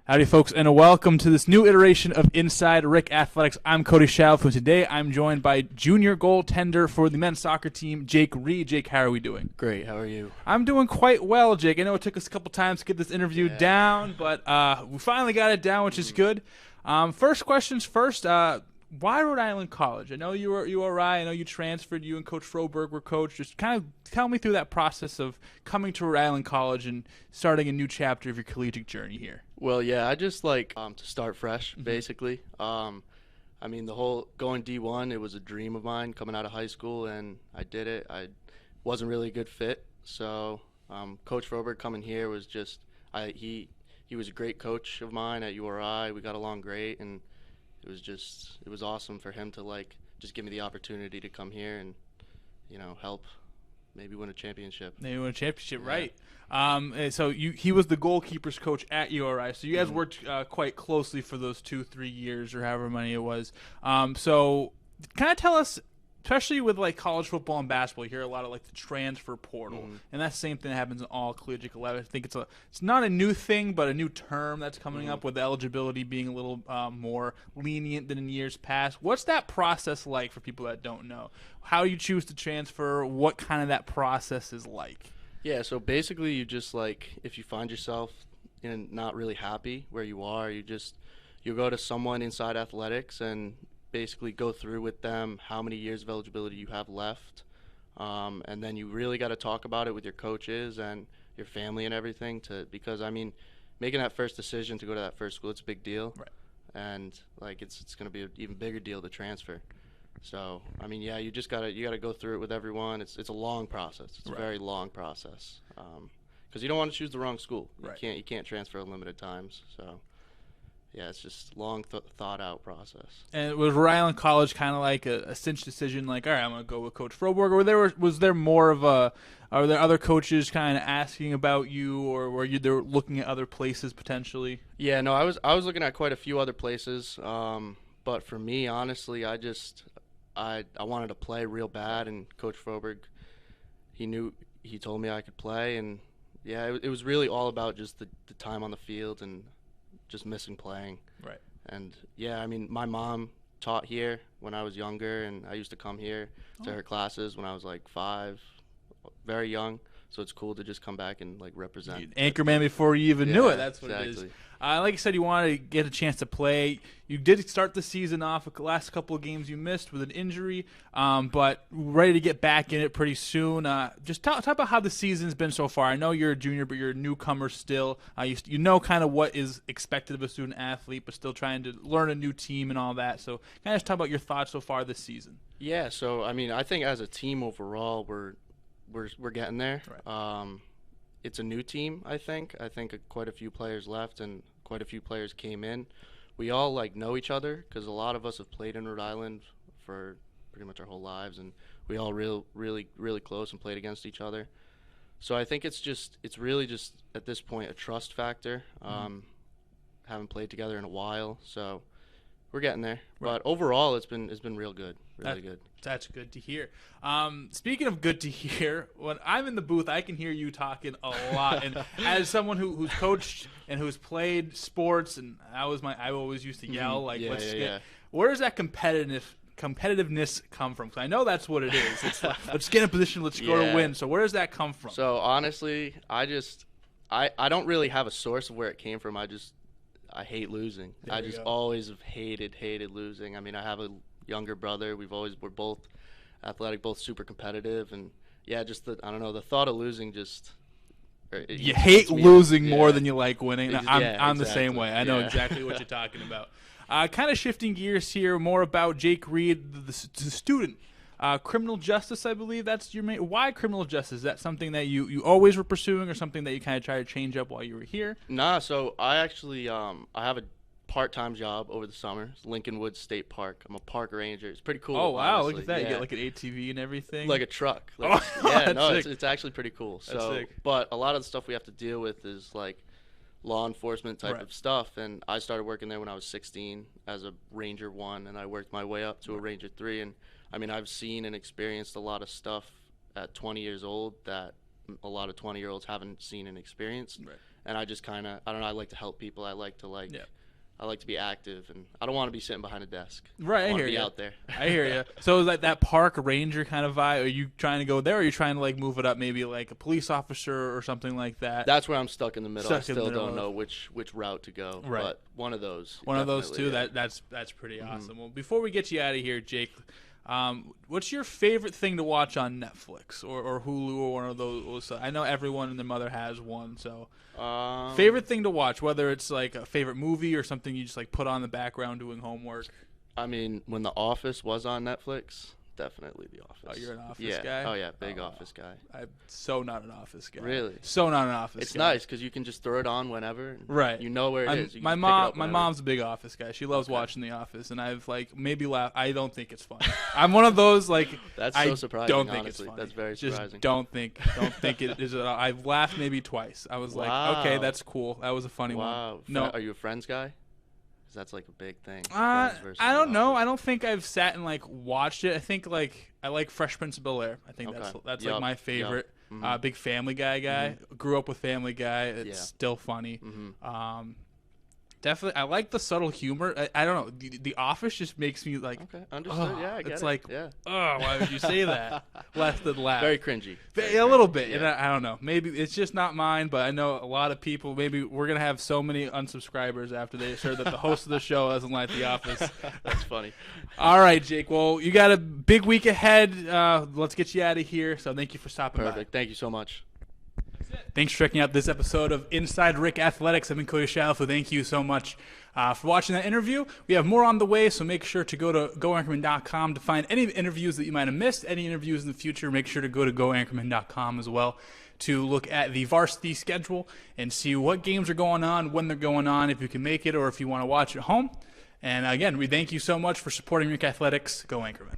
Howdy, folks, and welcome to this new iteration of Inside RIC Athletics. I'm Cody Chalifoux. Today, I'm joined by junior goaltender for the men's soccer team, Jake Reed. Jake, how are we doing? Great. How are you? I'm doing quite well, Jake. I know it took us a couple times to get this interview down, but we finally got it down, which is good. First questions first. Why Rhode Island College? I know you were URI. I know you transferred. You and Coach Froberg were coach. Just kind of tell me through that process of coming to Rhode Island College and starting a new chapter of your collegiate journey here. Well, yeah, I just like to start fresh, basically. I mean, the whole going D1, it was a dream of mine coming out of high school, and I did it. I wasn't really a good fit, so Coach Froberg coming here was just he was a great coach of mine at URI. We got along great, and it was awesome for him to just give me the opportunity to come here and help maybe win a championship. Maybe win a championship, right? So he was the goalkeepers coach at URI. So you guys worked quite closely for those 2-3 years or however many it was. So kind of tell us, especially with college football and basketball, you hear a lot of the transfer portal, and that same thing that happens in all collegiate athletics. I think it's not a new thing, but a new term that's coming up with eligibility being a little more lenient than in years past. What's that process like for people that don't know? How you choose to transfer? What kind of that process is like? Yeah, so basically you just if you find yourself not really happy where you are, you go to someone inside athletics and basically go through with them how many years of eligibility you have left, and then you really got to talk about it with your coaches and your family and everything because I mean, making that first decision to go to that first school, it's a big deal, right? And it's going to be an even bigger deal to transfer. So I mean, yeah, you gotta go through it with everyone. It's a long process. It's a very long process because you don't want to choose the wrong school. You can't transfer unlimited times. So yeah, it's just long thought out process. And was Rhode Island College kind of like a cinch decision? All right, I'm gonna go with Coach Froberg, or was there more of a? Are there other coaches kind of asking about you, or were you there looking at other places potentially? Yeah, no, I was looking at quite a few other places, but for me, honestly, I wanted to play real bad, and Coach Froberg, he told me I could play, and yeah, it was really all about just the time on the field and just missing playing. Right. And yeah, I mean, my mom taught here when I was younger, and I used to come here to her classes when I was 5, very young. So it's cool to just come back and represent. Anchorman before you even knew it. That's what exactly. It is. Like you said, you wanted to get a chance to play. You did start the season off. The last couple of games you missed with an injury, but ready to get back in it pretty soon. Just talk about how the season's been so far. I know you're a junior, but you're a newcomer still. You know kind of what is expected of a student athlete, but still trying to learn a new team and all that. So kind of just talk about your thoughts so far this season. Yeah, so I mean, I think as a team overall, we're getting there. Right. It's a new team, I think. I think quite a few players left and quite a few players came in. We all know each other because a lot of us have played in Rhode Island for pretty much our whole lives, and we all really close and played against each other. So I think it's really just at this point a trust factor. Haven't played together in a while, so we're getting there. Right. But overall, it's been real good, really good. That's good to hear. Speaking of good to hear, when I'm in the booth, I can hear you talking a lot. And as someone who's coached and who's played sports, and I always used to yell Where does that competitiveness come from? Because I know that's what it is. It's let's get in a position, let's go to win. So where does that come from? So honestly, I don't really have a source of where it came from. I hate losing. I just always have hated losing. I mean, I have a younger brother. We're both athletic, both super competitive, and yeah, just the thought of losing just. You hate losing more than you like winning. I'm exactly. the same way. I know exactly what you're talking about. Kind of shifting gears here, more about Jake Reed, the student. Criminal justice, I believe that's your main. Why criminal justice? Is that something that you always were pursuing, or something that you kind of tried to change up while you were here? Nah, so I actually I have a part-time job over the summer. It's Lincoln Woods State Park. I'm a park ranger. It's pretty cool. Oh wow, honestly. Look at that! Yeah. You get like an ATV and everything. Like a truck. It's actually pretty cool. That's sick. But a lot of the stuff we have to deal with is law enforcement type of stuff, and I started working there when I was 16 as a Ranger 1, and I worked my way up to a Ranger 3, and I mean, I've seen and experienced a lot of stuff at 20 years old that a lot of 20-year-olds haven't seen and experienced. Right. And I just kind of, I don't know, I like to help people. I like to Yeah. I like to be active, and I don't want to be sitting behind a desk. Right, I I want hear to be you. out there. I hear you. So is that park ranger kind of vibe? Are you trying to go there, or are you trying to like move it up, maybe like a police officer or something like that? That's where I'm stuck in the middle. I Stuck in the still middle don't of- know which route to go. Right. But one of those. One of those two. definitely, yeah. That's pretty awesome. Well, before we get you out of here, Jake, what's your favorite thing to watch on Netflix or Hulu or one of those? I know everyone and their mother has one. So favorite thing to watch, whether it's like a favorite movie or something you just like put on the background doing homework. I mean, when The Office was on Netflix, definitely The Office. Oh, you're an Office yeah. guy? Oh, yeah, big Office guy. I'm so not an Office guy. Really? So not an Office It's guy. nice because you can just throw it on whenever. And Right. You know where it is. You can My just pick it up my whenever. mom's a big Office guy. She loves watching The Office, and I've like maybe laughed. I don't think it's funny. I'm one of those like That's I so surprising, don't think honestly. it's funny. That's very Just surprising. don't think it is. I've laughed maybe twice. I was like, okay, Wow. that's cool. That was a funny Wow. one. No, Are you a Friends guy? Because that's like a big thing. I Friends versus don't The know. Office. I don't think I've sat and like watched it. I think like I like Fresh Prince of Bel-Air. I think Okay. that's Yup, like my yup. favorite. Mhm. Big Family Guy. Grew up with Family Guy. It's Yeah. still funny. Mhm. Definitely, I like the subtle humor. I don't know. The Office just makes me like, Okay, understood. Yeah, I get it's it. like, yeah. oh, why would you say that? Less than laugh. Very cringy. A little bit. Yeah. And I don't know. Maybe it's just not mine, but I know a lot of people. Maybe we're gonna have so many unsubscribers after they heard that the host of the show doesn't like The Office. That's funny. All right, Jake. Well, you got a big week ahead. Let's get you out of here. So thank you for stopping by. Perfect. Thank you so much. Thanks for checking out this episode of Inside RIC Athletics. I've been Cody Chalifoux. Thank you so much for watching that interview. We have more on the way, so make sure to go to goanchorman.com to find any interviews that you might have missed, any interviews in the future. Make sure to go to goanchorman.com as well to look at the varsity schedule and see what games are going on, when they're going on, if you can make it or if you want to watch at home. And again, we thank you so much for supporting RIC Athletics. Go Anchorman.